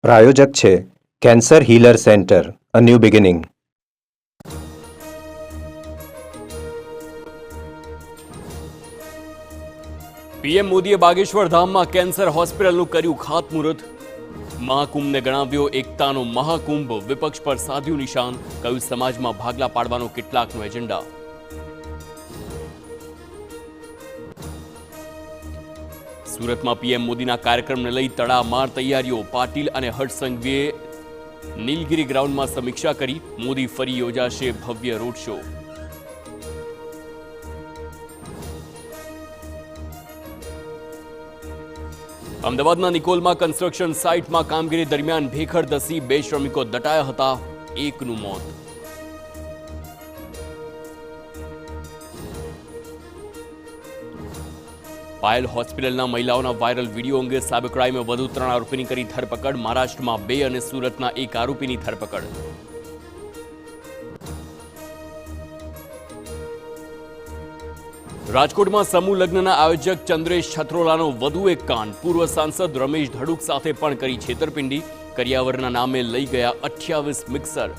પ્રાયોજક છે cancer healer centre, a new beginning. PM મોદીએ બાગેશ્વર ધામમાં કેન્સર હોસ્પિટલનું કર્યું ખાતમુહૂર્ત. મહાકુંભને ગણાવ્યો એકતાનો મહાકુંભ. વિપક્ષ પર સાધ્યું નિશાન. કહ્યું સમાજમાં ભાગલા પાડવાનો કેટલાકનો એજન્ડા. સુરતમાં પીએમ મોદીના કાર્યક્રમને લઈ તડામાર તૈયારીઓ. પાટીલ અને હર્ષ સંઘવીએ નીલગિરી ગ્રાઉન્ડમાં સમીક્ષા કરી. મોદી ફરી યોજાશે ભવ્ય રોડ શો. અમદાવાદના નિકોલમાં કન્સ્ટ્રક્શન સાઇટમાં કામગીરી દરમિયાન ભેખડ ધસી 2 શ્રમિકો દટાયા હતા. એકનું મોત. પાયલ હોસ્પિટલના મહિલાઓના વાયરલ વિડીયો અંગે સાયબર ક્રાઇમે વધુ 3 આરોપીની કરી ધરપકડ. મહારાષ્ટ્રમાં 2 અને સુરતના 1 આરોપીની ધરપકડ. રાજકોટમાં સમૂહ લગ્નના આયોજક ચંદ્રેશ છત્રોલાનો વધુ એક કાંડ. પૂર્વ સાંસદ રમેશ ધડુક સાથે પણ કરી છેતરપિંડી. કરિયાવરના નામે લઈ ગયા 28 મિક્સર.